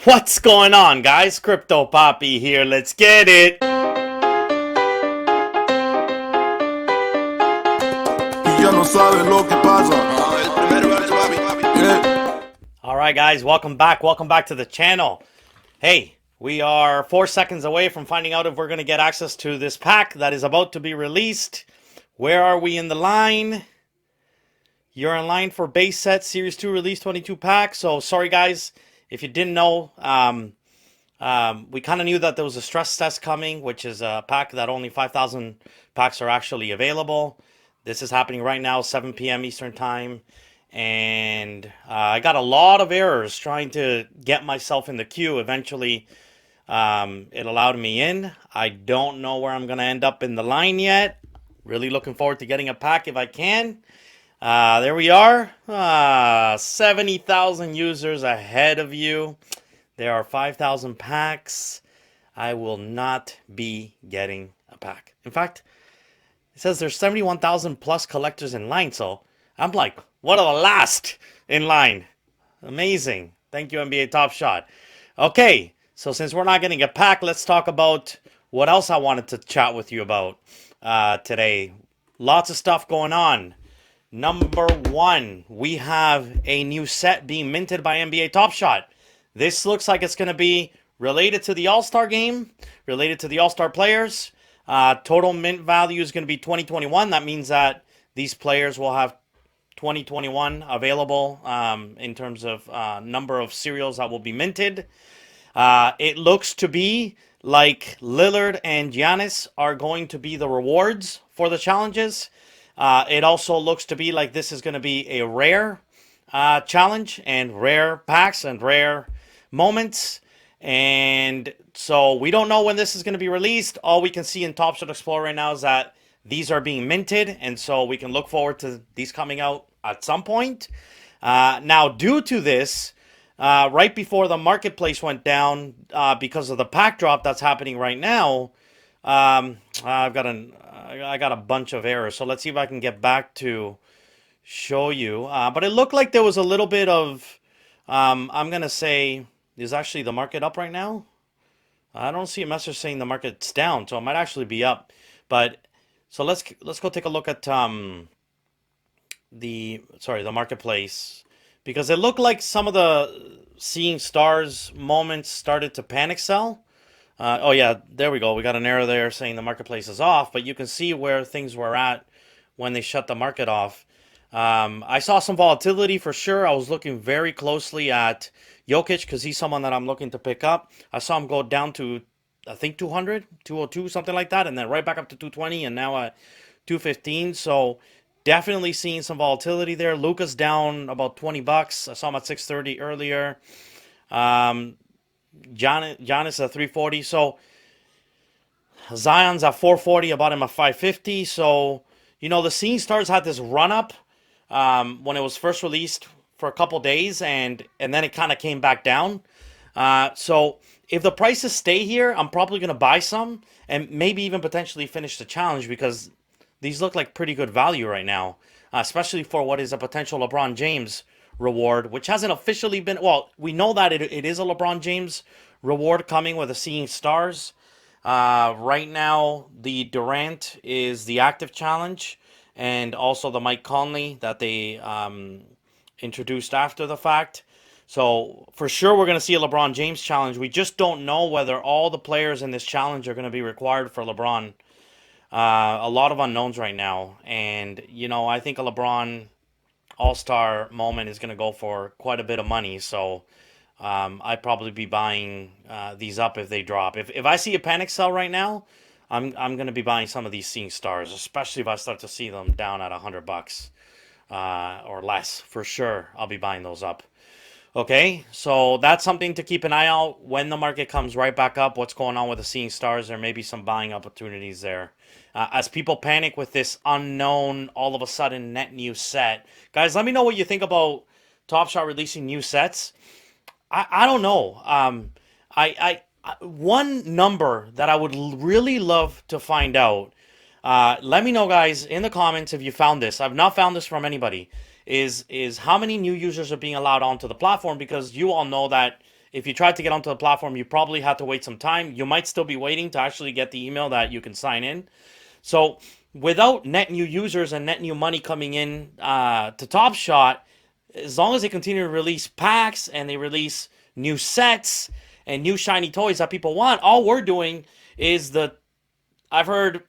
What's going on, guys? Crypto Poppy here. Let's get it. Y ya no sabes lo que pasa. El primero es papi. Yeah. All right, guys, welcome back. Welcome back to the channel. Hey, we are 4 seconds away from finding out if we're going to get access to this pack that is about to be released. Where are we in the line? You're in line for base set series 2 release 22 pack. So sorry, guys, if you didn't know. We kind of knew that there was a stress test coming, which is a pack that only 5,000 packs are actually available. This is happening right now, 7 p.m. Eastern Time. And I got a lot of errors trying to get myself in the queue. Eventually, it allowed me in. I don't know where I'm going to end up in the line yet. Really looking forward to getting a pack if I can. There we are. 70,000 users ahead of you. There are 5,000 packs. I will not be getting a pack. In fact, it says there's 71,000 plus collectors in line. So I'm like, what are the last in line? Amazing. Thank you, NBA Top Shot. Okay, so since we're not getting a pack, let's talk about what else I wanted to chat with you about today. Lots of stuff going on. Number one, we have a new set being minted by NBA Top Shot. This looks like it's going to be related to the All-Star game, related to the All-Star players. Total mint value is going to be 2021. That means that these players will have 2021 available in terms of number of serials that will be minted. It looks to be like Lillard and Giannis are going to be the rewards for the challenges. It also looks to be like this is going to be a rare challenge and rare packs and rare moments. And so we don't know when this is going to be released. All we can see in Top Shot Explorer right now is that these are being minted. And so we can look forward to these coming out at some point. Now, due to this, right before the marketplace went down because of the pack drop that's happening right now, I got a bunch of errors. So let's see if I can get back to show you. But it looked like there was a little bit of, I'm going to say, is actually the market up right now? I don't see a message saying the market's down, so it might actually be up. But so let's go take a look at the marketplace, because it looked like some of the seeing stars moments started to panic sell. Oh yeah, there we go. We got an error there saying the marketplace is off, but you can see where things were at when they shut the market off. I saw some volatility for sure. I was looking very closely at Jokic because he's someone that I'm looking to pick up. I saw him go down to, I think, 200, 202, something like that, and then right back up to 220, and now at 215. So definitely seeing some volatility there. Luka's down about 20 bucks. I saw him at 630 earlier. Giannis at 340. So Zion's at 440. I bought him at 550. So, the Seeing Stars had this run up when it was first released for a couple days, and then it kind of came back down. So if the prices stay here, I'm probably going to buy some and maybe even potentially finish the challenge, because these look like pretty good value right now, especially for what is a potential LeBron James reward, which hasn't officially been. Well, we know that it is a LeBron James reward coming with a Seeing Stars. Right now, the Durant is the active challenge, and also the Mike Conley that they introduced after the fact. So for sure, we're going to see a LeBron James challenge. We just don't know whether all the players in this challenge are going to be required for LeBron. A lot of unknowns right now, and I think a LeBron All-Star moment is going to go for quite a bit of money. So I'd probably be buying these up if they drop. If I see a panic sell right now, I'm going to be buying some of these Seeing Stars, especially if I start to see them down at $100 or less. For sure, I'll be buying those up. Okay, so that's something to keep an eye out when the market comes right back up. What's going on with the Seeing Stars? There may be some buying opportunities there. As people panic with this unknown, all of a sudden, net new set. Guys, let me know what you think about Top Shot releasing new sets. I don't know. One number that I would really love to find out. Let me know, guys, in the comments if you found this. I've not found this from anybody. Is how many new users are being allowed onto the platform, because you all know that if you tried to get onto the platform, you probably had to wait some time. You might still be waiting to actually get the email that you can sign in. So without net new users and net new money coming in to Top Shot, as long as they continue to release packs and they release new sets and new shiny toys that people want, all we're doing is I've heard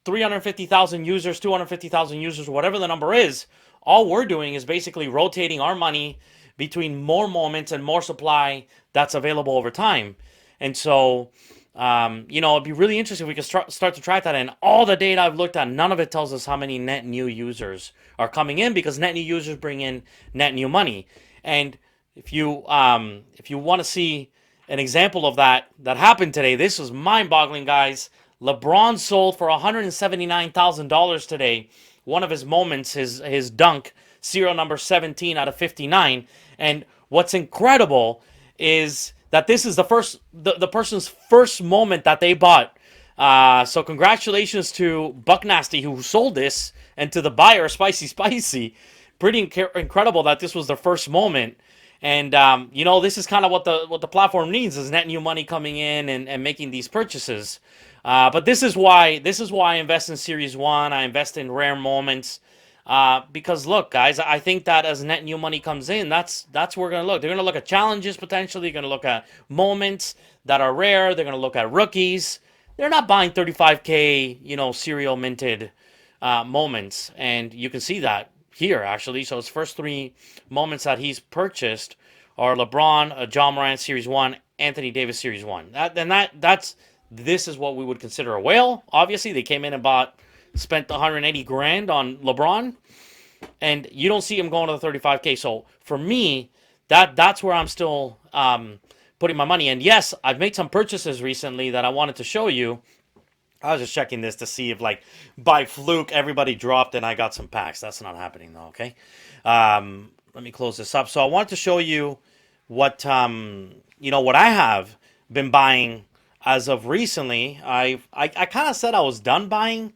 350,000 users, 250,000 users, whatever the number is. All we're doing is basically rotating our money between more moments and more supply that's available over time. And so, it'd be really interesting if we could start to track that. And all the data I've looked at, none of it tells us how many net new users are coming in, because net new users bring in net new money. And if you want to see an example of that happened today, this was mind-boggling, guys. LeBron sold for $179,000 today. One of his moments, his dunk, serial number 17 out of 59. And what's incredible is that this is the person's first moment that they bought. So congratulations to Buck Nasty, who sold this, and to the buyer, Spicy Spicy. Pretty incredible that this was their first moment. And this is kind of what the platform needs, is net new money coming in and making these purchases. But this is why I invest in Series 1. I invest in rare moments. Because look, guys, I think that as net new money comes in, that's where we're going to look. They're going to look at challenges potentially. They're going to look at moments that are rare. They're going to look at rookies. They're not buying 35K, serial minted moments. And you can see that here, actually. So his first 3 moments that he's purchased are LeBron, John Morant Series 1, Anthony Davis Series 1. This is what we would consider a whale. Obviously, they came in and spent 180 grand on LeBron, and you don't see him going to the 35K. So for me, that's where I'm still putting my money. And yes, I've made some purchases recently that I wanted to show you. I was just checking this to see if, like, by fluke, everybody dropped and I got some packs. That's not happening, though, okay? Let me close this up. So I wanted to show you what I have been buying as of recently. I kind of said I was done buying,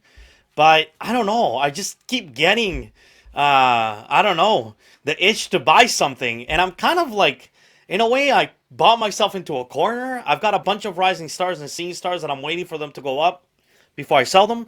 but I don't know. I just keep getting, I don't know, the itch to buy something. And I'm kind of like, in a way, I bought myself into a corner. I've got a bunch of rising stars and seeing stars that I'm waiting for them to go up before I sell them.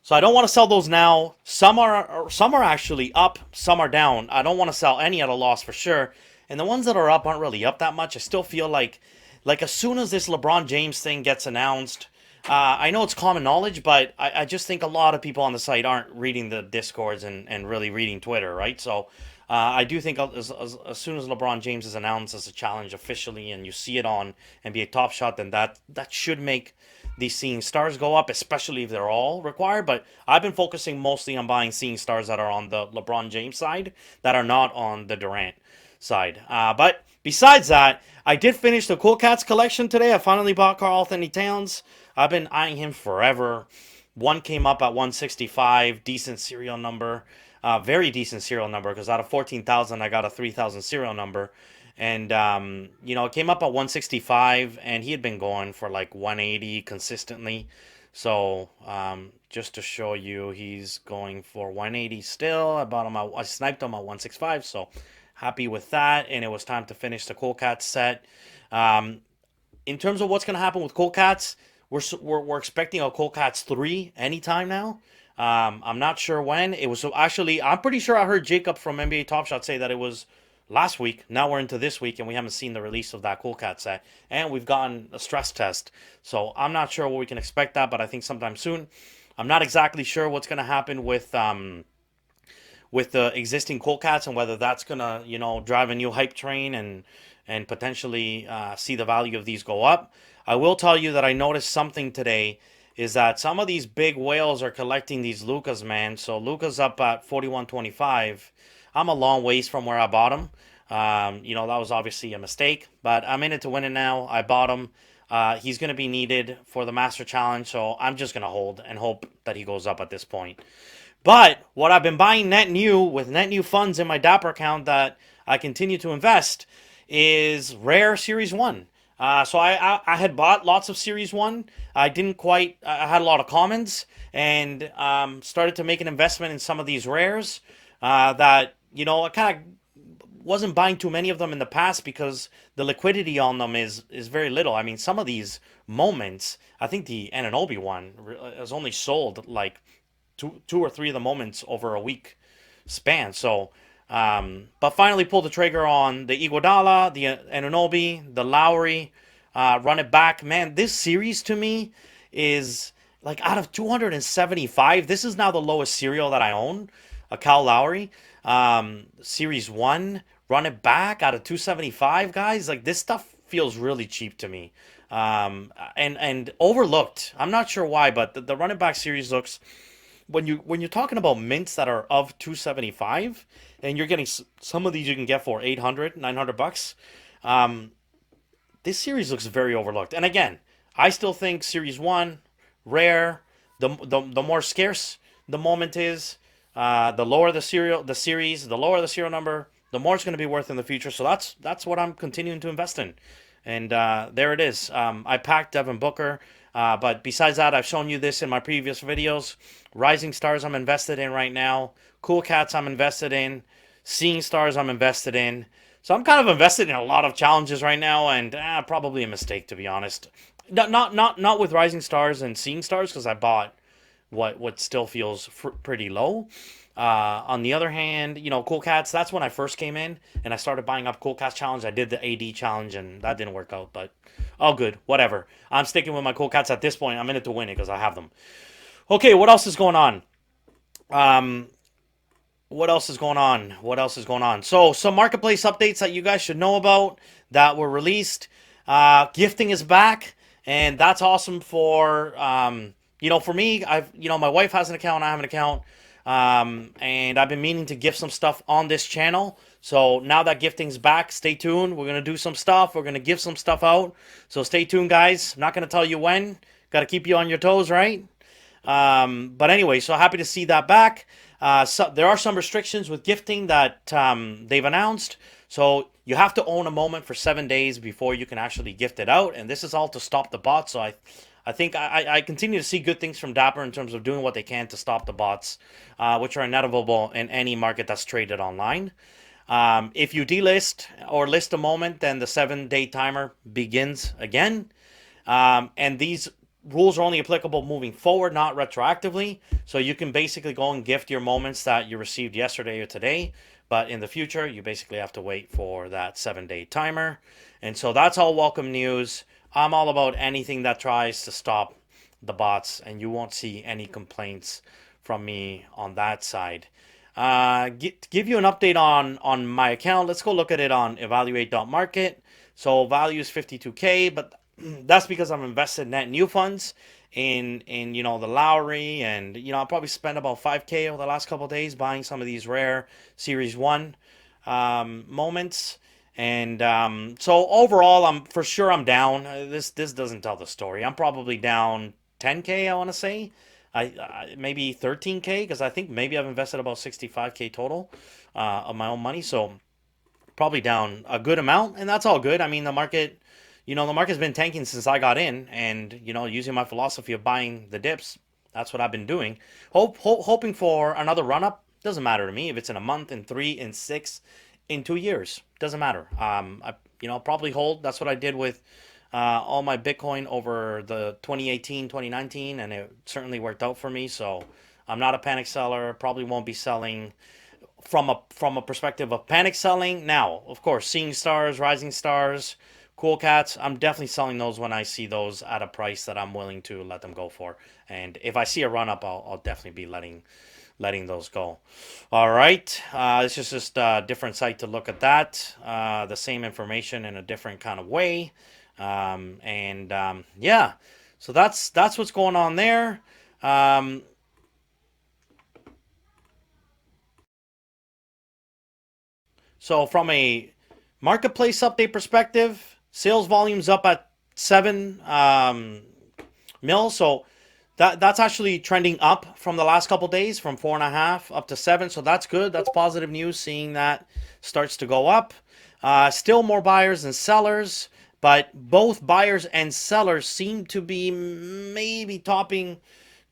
So I don't want to sell those now. Some are actually up, some are down. I don't want to sell any at a loss for sure. And the ones that are up aren't really up that much. I still feel like as soon as this LeBron James thing gets announced, I know it's common knowledge, but I just think a lot of people on the site aren't reading the Discords and really reading Twitter, right? So I do think as soon as LeBron James is announced as a challenge officially and you see it on NBA Top Shot, then that should make these seeing stars go up, especially if they're all required. But I've been focusing mostly on buying seeing stars that are on the LeBron James side, that are not on the Durant side. But besides that, I did finish the Cool Cats collection today. I finally bought Karl-Anthony Towns. I've been eyeing him forever. One came up at 165, decent serial number. Very decent serial number, because out of 14,000, I got a 3,000 serial number. And, it came up at 165, and he had been going for like 180 consistently. So, just to show you, he's going for 180 still. I sniped him at 165, so happy with that. And it was time to finish the Cool Cats set. In terms of what's going to happen with Cool Cats, we're expecting a Cool Cats 3 anytime now. I'm not sure when. It was, so actually, I'm pretty sure I heard Jacob from NBA Top Shot say that it was last week. Now we're into this week, and we haven't seen the release of that Cool Cat set. And we've gotten a stress test. So I'm not sure what we can expect that, but I think sometime soon. I'm not exactly sure what's going to happen with the existing Cool Cats, and whether that's going to, drive a new hype train and potentially see the value of these go up. I will tell you that I noticed something today, is that some of these big whales are collecting these Lucas, man. So Lucas up at 41.25. I'm a long ways from where I bought him. That was obviously a mistake, but I'm in it to win it now. I bought him. He's going to be needed for the Master Challenge, so I'm just going to hold and hope that he goes up at this point. But what I've been buying net new funds in my Dapper account that I continue to invest is rare Series 1. So I had bought lots of Series 1. I had a lot of commons, and started to make an investment in some of these rares that, I kind of wasn't buying too many of them in the past because the liquidity on them is very little. I mean, some of these moments, I think the Ananobi one has only sold like two or three of the moments over a week span. So, but finally pulled the trigger on the Iguodala, the Anunoby, the Lowry, run it back. Man, this series to me is like out of 275. This is now the lowest serial that I own, a Kyle Lowry. Series one, run it back out of 275, guys. Like this stuff feels really cheap to me. And overlooked. I'm not sure why, but the running back series looks when you're talking about mints that are of 275 and you're getting some of these you can get for 800 $900. This series looks very overlooked, and again, I still think series one rare. The more scarce the moment is, the lower the series, the lower the serial number, the more it's going to be worth in the future. So that's what I'm continuing to invest in. And there it is. I packed Devin Booker. But besides that, I've shown you this in my previous videos. Rising Stars I'm invested in right now. Cool Cats I'm invested in. Seeing Stars I'm invested in. So I'm kind of invested in a lot of challenges right now, and probably a mistake, to be honest. Not with Rising Stars and Seeing Stars, because I bought what still feels pretty low. On the other hand, Cool Cats, that's when I first came in and I started buying up Cool Cats challenge. I did the AD challenge and that didn't work out, but all good, whatever. I'm sticking with my Cool Cats at this point. I'm in it to win it because I have them. Okay, what else is going on? What else is going on? What else is going on? So, some marketplace updates that you guys should know about that were released. Gifting is back, and that's awesome for for me. My wife has an account, I have an account, and I've been meaning to gift some stuff on this channel. So now that gifting's back, stay tuned. We're gonna do some stuff. We're gonna give some stuff out. So stay tuned, guys. I'm not gonna tell you when. Got to keep you on your toes, right? But anyway, so happy to see that back. So there are some restrictions with gifting that they've announced. So you have to own a moment for 7 days before you can actually gift it out. And this is all to stop the bots. So I think I continue to see good things from Dapper in terms of doing what they can to stop the bots, which are inevitable in any market that's traded online. If you delist or list a moment, then the 7-day timer begins again. And these rules are only applicable moving forward, not retroactively. So you can basically go and gift your moments that you received yesterday or today. But in the future, you basically have to wait for that 7-day timer. And so that's all welcome news. I'm all about anything that tries to stop the bots, and you won't see any complaints from me on that side. Give you an update on my account. Let's go look at it on evaluate.market. So value is 52K, but that's because I'm invested net new funds in the Lowry, and I'll probably spend about 5K over the last couple of days buying some of these rare Series 1 moments. And so overall, I'm down. This doesn't tell the story. I'm probably down 10K, I want to say. I maybe 13K, because I think maybe I've invested about 65K total of my own money. So probably down a good amount, and that's all good. I mean, the market's been tanking since I got in, and using my philosophy of buying the dips, that's what I've been doing. Hoping for another run up. Doesn't matter to me if it's in a month, in 3, in 6, in 2 years. Doesn't matter. I'll probably hold. That's what I did with all my Bitcoin over the 2018, 2019, and it certainly worked out for me. So I'm not a panic seller. Probably won't be selling from a perspective of panic selling. Now, of course, Seeing Stars, Rising Stars, Cool Cats, I'm definitely selling those when I see those at a price that I'm willing to let them go for. And if I see a run up, I'll definitely be letting those go. All right, it's just a different site to look at that. The same information in a different kind of way. Yeah, so that's what's going on there. So from a marketplace update perspective, sales volume's up at 7 mil. So that's actually trending up from the last couple days, from 4.5 up to 7. So that's good. That's positive news, seeing that starts to go up. Still more buyers than sellers, but both buyers and sellers seem to be maybe topping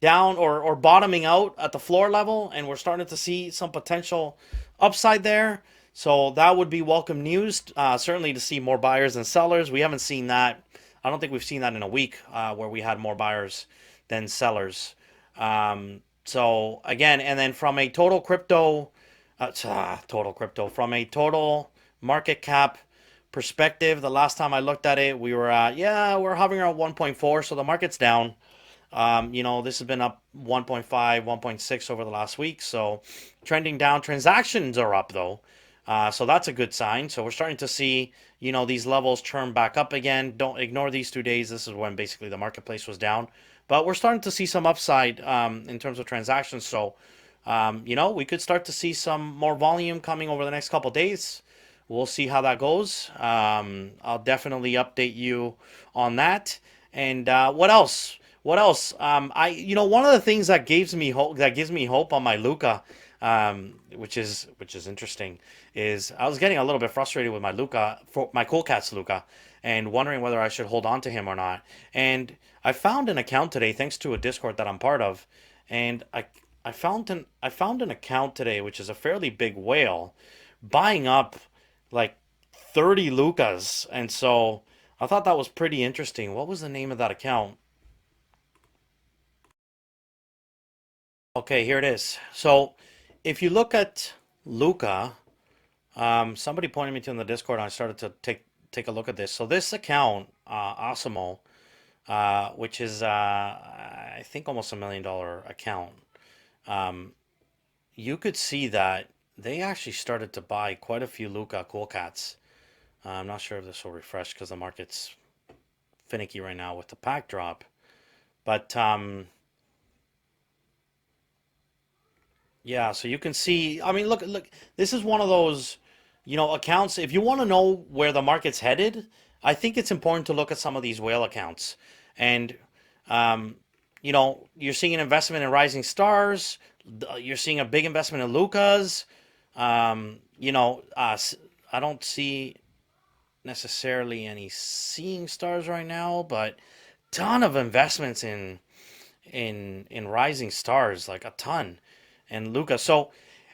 down or bottoming out at the floor level, and we're starting to see some potential upside there. So that would be welcome news. Certainly to see more buyers than sellers. We haven't seen that. I don't think we've seen that in a week where we had more buyers than sellers. So again, and then from a total crypto, from a total market cap perspective, the last time I looked at it, we were at, yeah, we're hovering around 1.4. So the market's down. This has been up 1.5, 1.6 over the last week. So trending down. Transactions are up though. So that's a good sign. So we're starting to see, these levels turn back up again. Don't ignore these 2 days. This is when basically the marketplace was down. But we're starting to see some upside in terms of transactions. So, we could start to see some more volume coming over the next couple days. We'll see how that goes. I'll definitely update you on that. And what else? What else? One of the things that gives me hope on my Luca, which is interesting, is I was getting a little bit frustrated with my Luca, for my Cool Cats Luca, and wondering whether I should hold on to him or not. And I found an account today, thanks to a Discord that I'm part of, and I found an account today, which is a fairly big whale, buying up like 30 Lucas, and so I thought that was pretty interesting. What was the name of that account? Okay, here it is. So if you look at Luca, somebody pointed me to in the Discord, and I started to take a look at this. So this account, Osimo, which is I think almost $1 million account, um, you could see that they actually started to buy quite a few Luca Cool Cats. I'm not sure if this will refresh because the market's finicky right now with the pack drop. But yeah, so you can see. I mean, look. This is one of those, accounts. If you want to know where the market's headed, I think it's important to look at some of these whale accounts. And um, you're seeing an investment in Rising Stars. You're seeing a big investment in Lucas. I don't see necessarily any Seeing Stars right now, but ton of investments in Rising Stars, like a ton, and Luca. So,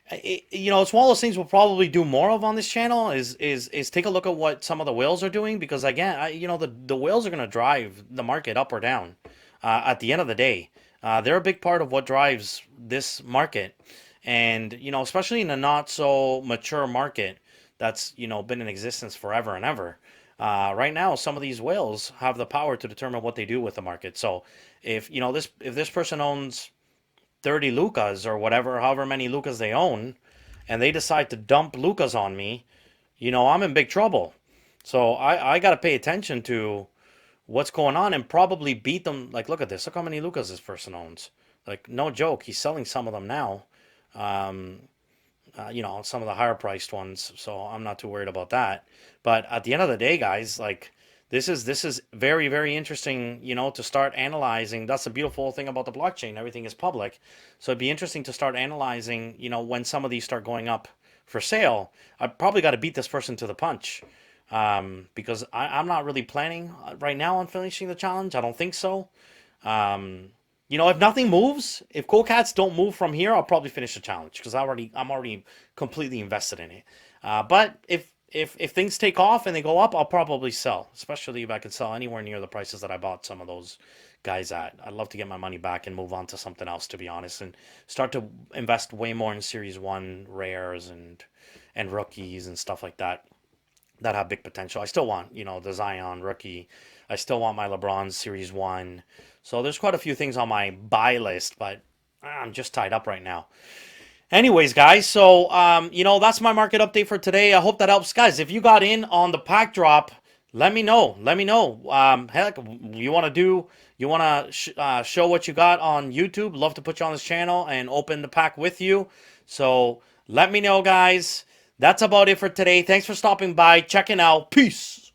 it's one of those things we'll probably do more of on this channel is take a look at what some of the whales are doing, because again, the whales are going to drive the market up or down. At the end of the day, they're a big part of what drives this market, and especially in a not so mature market that's been in existence forever and ever. Right now, some of these whales have the power to determine what they do with the market. So if this person owns 30 Lucas or whatever, however many Lucas they own, and they decide to dump Lucas on me, I'm in big trouble. So I got to pay attention to what's going on and probably beat them. Like, look at this. Look how many Lucas this person owns. Like, no joke. He's selling some of them now. Um, some of the higher priced ones. So I'm not too worried about that. But at the end of the day, guys, like this is very, very interesting, to start analyzing. That's the beautiful thing about the blockchain. Everything is public. So it'd be interesting to start analyzing, when some of these start going up for sale. I probably got to beat this person to the punch. Because I'm not really planning right now on finishing the challenge. I don't think so. Um, if nothing moves, if Cool Cats don't move from here, I'll probably finish the challenge because I'm already completely invested in it. But if things take off and they go up, I'll probably sell, especially if I could sell anywhere near the prices that I bought some of those guys at. I'd love to get my money back and move on to something else, to be honest, and start to invest way more in Series 1 rares and rookies and stuff like that have big potential. I still want, the Zion rookie. I still want my LeBron Series 1. So there's quite a few things on my buy list, but I'm just tied up right now. Anyways, guys, so that's my market update for today. I hope that helps, guys. If you got in on the pack drop, let me know. Let me know. Heck, you want to show what you got on YouTube? Love to put you on this channel and open the pack with you. So let me know, guys. That's about it for today. Thanks for stopping by, checking out. Peace.